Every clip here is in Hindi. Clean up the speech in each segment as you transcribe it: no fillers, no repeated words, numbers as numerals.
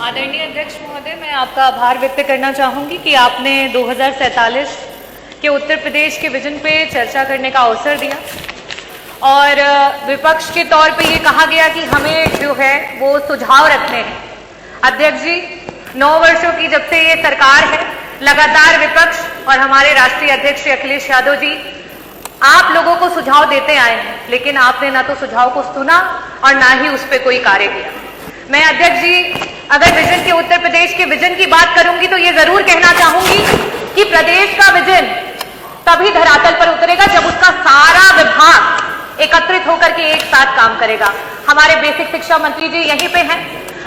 आदरणीय अध्यक्ष महोदय, मैं आपका आभार व्यक्त करना चाहूंगी कि आपने 2047 के उत्तर प्रदेश के विजन पे चर्चा करने का अवसर दिया और विपक्ष के तौर पे ये कहा गया कि हमें जो है वो सुझाव रखने हैं। अध्यक्ष जी, 9 वर्षों की जब से ये सरकार है, लगातार विपक्ष और हमारे राष्ट्रीय अध्यक्ष श्री अखिलेश यादव जी आप लोगों को सुझाव देते आए हैं, लेकिन आपने ना तो सुझाव को सुना और ना ही उस पर कोई कार्य किया। मैं अध्यक्ष जी अगर विजन के उत्तर प्रदेश के विजन की बात करूंगी तो ये जरूर कहना चाहूंगी कि प्रदेश का विजन तभी धरातल पर उतरेगा जब उसका सारा विभाग एकत्रित होकर के एक साथ काम करेगा। हमारे बेसिक शिक्षा मंत्री जी यहीं पे हैं।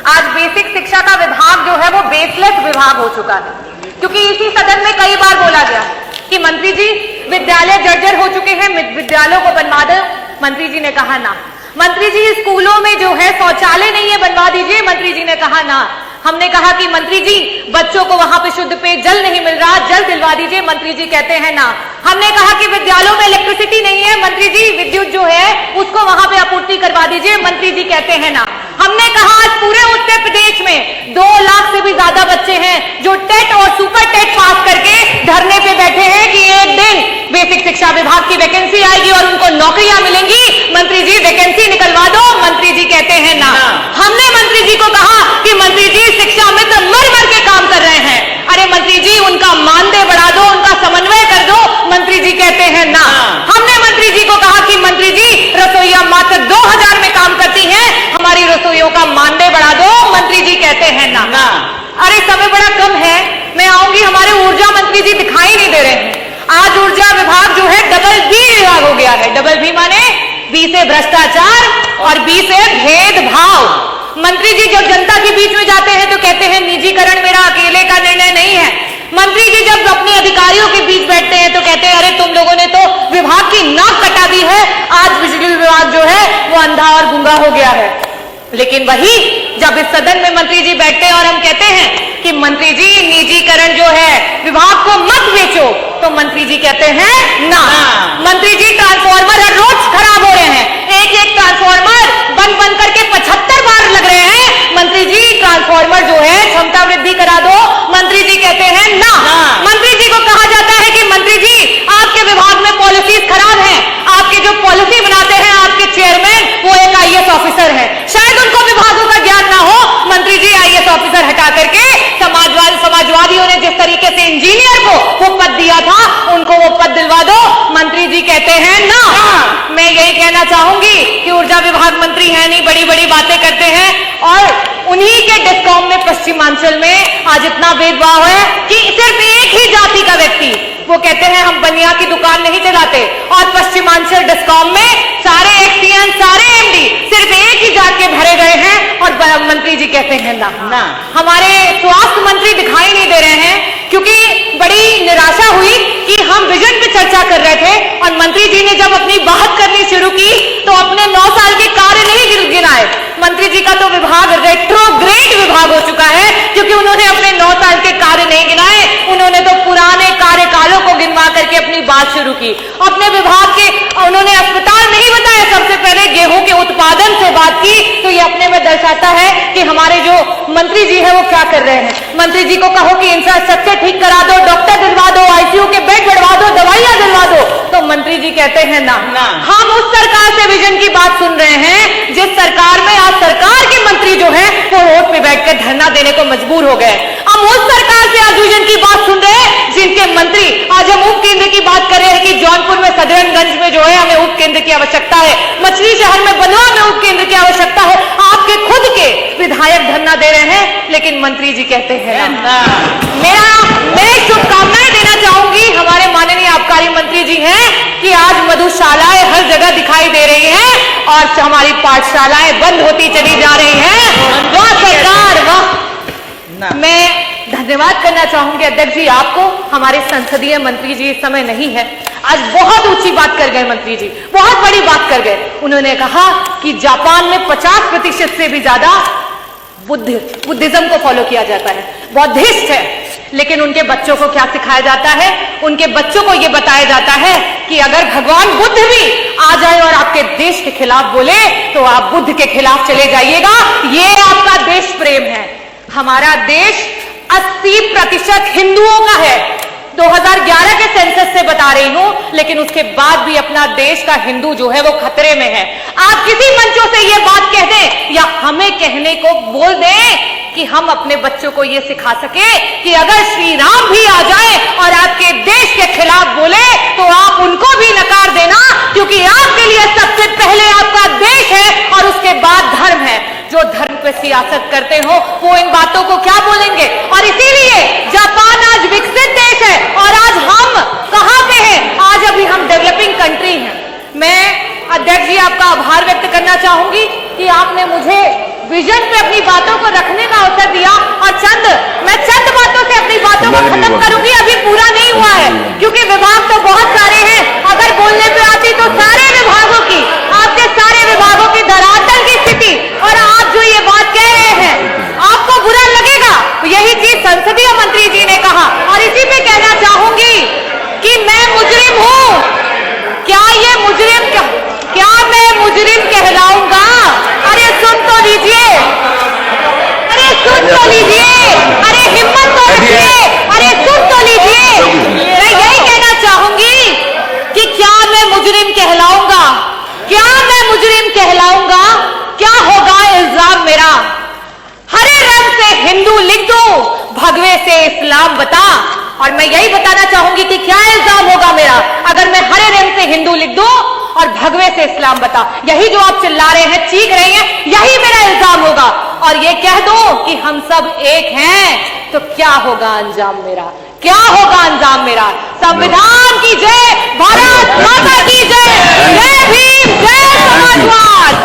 आज बेसिक शिक्षा का विभाग जो है वो बेसलेस विभाग हो चुका है, क्योंकि इसी सदन में कई बार बोला गया कि मंत्री जी विद्यालय जर्जर हो चुके हैं, विद्यालयों को बनवा दो। मंत्री जी ने कहा ना। मंत्री जी स्कूलों में जो है शौचालय नहीं है, बनवा दीजिए। मंत्री जी ने कहा ना। हमने कहा कि मंत्री जी बच्चों को वहां पे शुद्ध पेयजल नहीं मिल रहा, जल दिलवा दीजिए। मंत्री जी कहते हैं ना। हमने कहा कि विद्यालयों में इलेक्ट्रिसिटी नहीं है, मंत्री जी विद्युत जो है उसको वहां पे आपूर्ति करवा दीजिए। मंत्री जी कहते हैं ना। हमने कहा आज पूरे उत्तर प्रदेश में 2 लाख से भी ज्यादा बच्चे हैं जो टेट और सुपर टेट पास करके धरने पे बैठे हैं कि एक दिन बेसिक शिक्षा विभाग की वैकेंसी आएगी और उनको नौकरियां मिलेंगी। मंत्री जी वैकेंसी निकलवा दो। मंत्री जी कहते हैं ना। हमने मंत्री जी को कहा कि मंत्री जी शिक्षा मित्र मर मर के काम कर रहे हैं, अरे मंत्री जी उनका मानदेय बढ़ा दो, उनका समन्वय कर दो। मंत्री जी कहते हैं ना। हमने मंत्री जी को कहा कि मंत्री जी रसोइया मात्र 2000 में काम करती हैं, हमारी रसोइयों का मानदेय बढ़ा दो। मंत्री जी कहते हैं ना। अरे समय बड़ा कम है, मैं आऊंगी। हमारे ऊर्जा मंत्री जी दिखाई नहीं दे रहे हैं। आज ऊर्जा विभाग जो है डबल बी विभाग हो गया है। डबल बी माने बी से भ्रष्टाचार और बी से भेदभाव। मंत्री जी जब जनता के बीच में जाते हैं तो कहते हैं निजीकरण मेरा अकेले का निर्णय नहीं है। मंत्री जी जब अपने अधिकारियों के बीच बैठते हैं तो कहते हैं अरे तुम लोगों ने तो विभाग की नाक कटा दी है, आज बिजली विभाग जो है वो अंधा और गूंगा हो गया है। लेकिन वही जब इस सदन में मंत्री जी बैठते हैं और हम कहते हैं कि मंत्री जी निजीकरण जो है विभाग को मत बेचो, तो मंत्री जी कहते हैं ना। मंत्री जी ट्रांसफार्मर हर रोज खराब हो रहे हैं, एक ट्रांसफार्मर बन करके 75 बार लग रहे हैं। मंत्री जी ट्रांसफार्मर जो है क्षमता वृद्धि करा दो। मंत्री जी कहते हैं ना। मंत्री जी को कहा जाता है कि मंत्री जी आपके विभाग में पॉलिसीज खराब हैं, आपके जो पॉलिसी बनाते हैं आपके चेयरमैन वो एक IAS ऑफिसर है, शायद उनको विभागों का ज्ञान ना हो। मंत्री जी IAS ऑफिसर हटा करके समाजवादियों ने जिस तरीके से इंजीनियर को वो पद दिया था उनको वो पद दिलवा दो। मंत्री जी कहते हैं ना। मैं यही कहना चाहूंगी कि ऊर्जा विभाग मंत्री है नहीं, बड़ी बड़ी बातें करते हैं और उन्हीं के डिस्कॉम में पश्चिमांचल में आज इतना भेदभाव है कि सिर्फ एक ही जाति का व्यक्ति, वो कहते हैं हम बनिया की दुकान नहीं चलाते, और पश्चिमांचल डिस्कॉम में सारे एक्सीएन सारे MD सिर्फ एक ही जात के भरे गए हैं और मंत्री जी कहते हैं ना। हमारे स्वास्थ्य मंत्री दिखाई नहीं दे रहे हैं, क्योंकि बड़ी निराशा हुई कि हम विजन पे चर्चा कर रहे थे और मंत्री जी ने जब अपनी बात करनी शुरू की तो अपने 9 साल के कार्य नहीं गिनाए। मंत्री जी का तो विभाग रेट्रोग्रेड विभाग हो चुका है, क्योंकि उन्होंने अपने 9 साल के कार्य नहीं गिनाए, उन्होंने तो पुराने कार्यकालों को गिनवा करके अपनी बात शुरू की। अपने विभाग के उन्होंने अस्पताल नहीं बताया, सबसे पहले गेहूं के उत्पादन से बात की, तो ये अपने में दर्शाता है कि हमारे जो मंत्री जी है वो क्या कर रहे हैं। मंत्री जी को कहो कि इंफ्रास्ट्रक्चर ठीक करा दो, डॉक्टर दिलवा दो, ICU के बेड बढ़वा दो, दवाइयां दिलवा दो, तो मंत्री जी कहते हैं ना। हम उस सरकार से विजन की बात सुन रहे हैं जिस सरकार में आज सरकार के मंत्री जो है वो रोड पे बैठकर धरना देने को मजबूर हो गए। हम उस सरकार से आज विजन की बात सुन रहे हैं जिनके मंत्री, आज हम उप केंद्र की बात कर रहे हैं कि जौनपुर में सदरनगंज में जो है हमें उप केंद्र की आवश्यकता है, मछली शहर में बनवा में उप केंद्र की आवश्यकता है। आपके खुद के विधायक धरना दे रहे हैं, लेकिन मंत्री जी कहते हैं ना। मैं शुभकामनाएं देना चाहूंगी हमारे माननीय आबकारी मंत्री जी हैं कि आज मधुशालाएं हर जगह दिखाई दे रही हैं और हमारी पाठशालाएं बंद होती चली जा रही हैं। वाह सरकार वाह। मैं धन्यवाद करना चाहूंगी अध्यक्ष जी आपको। हमारे संसदीय मंत्री जी इस समय नहीं है, आज बहुत ऊंची बात कर गए मंत्री जी, बहुत बड़ी बात कर गए। उन्होंने कहा कि जापान में 50% से भी ज्यादा बुद्धिज्म को फॉलो किया जाता है, बौद्धिस्ट है, लेकिन उनके बच्चों को क्या सिखाया जाता है? उनके बच्चों को यह बताया जाता है कि अगर भगवान बुद्ध भी आ जाए और आपके देश के खिलाफ बोले तो आप बुद्ध के खिलाफ चले जाइएगा। ये आपका देश प्रेम है। हमारा देश 80% हिंदुओं का है। 2011 के सेंसस से बता रही हूं, लेकिन उसके बाद भी अपना देश का हिंदू जो है वो खतरे में है। आप किसी मंचों से ये बात कह दें या हमें कहने को बोल दें कि हम अपने बच्चों को ये सिखा सके कि अगर श्री राम भी आ जाए और आपके देश के खिलाफ बोले तो आप उनको भी नकार देना, क्योंकि आपके लिए सबसे पहले आपका देश है और उसके बाद धर्म है। जो धर्म पे सियासत करते हो वो इन बातों को क्या बोलेंगे? और इसीलिए जापान आज विकसित देश है और आज हम कहां पे हैं? आज अभी हम डेवलपिंग कंट्री हैं। मैं अध्यक्ष जी आपका आभार व्यक्त करना चाहूंगी कि आपने मुझे विजन पे अपनी बातों को रखने का अवसर दिया और मैं चंद बातों से अपनी बातों को खत्म करूंगी। अभी पूरा नहीं हुआ है क्योंकि विभाग तो बहुत सारे हैं। अगर बोलने पे आती तो सारे विभागों की, आपके सारे विभागों की धरातल की स्थिति, और आप जो ये बात कह रहे हैं आपको बुरा लगेगा। यही चीज संसदीय मंत्री जी ने कहा और इसी पे कहना चाहूंगी कि मैं मुजरिम हूं। क्या ये मुजरिम, क्या मैं मुजरिम कहलाऊंगा? अरे सुन तो लीजिए, अरे सुन तो लीजिए, अरे हिम्मत तो रखिए, अरे सुन तो लीजिए। मैं यही कहना चाहूंगी कि क्या मैं मुजरिम कहलाऊंगा? क्या मैं मुजरिम कहलाऊंगा? क्या होगा इल्जाम मेरा? हरे रंग से हिंदू लिख दो, भगवे से इस्लाम बता। और मैं यही बताना चाहूंगी कि क्या इल्जाम होगा मेरा अगर मैं हरे रंग से हिंदू लिख दूं और भगवे से इस्लाम बता। यही जो आप चिल्ला रहे हैं, चीख रहे हैं, यही मेरा इल्जाम होगा। और ये कह दो कि हम सब एक हैं तो क्या होगा अंजाम मेरा? क्या होगा अंजाम मेरा? संविधान की जय, भारत माता की जय, जय भीम, जय समाजवाद।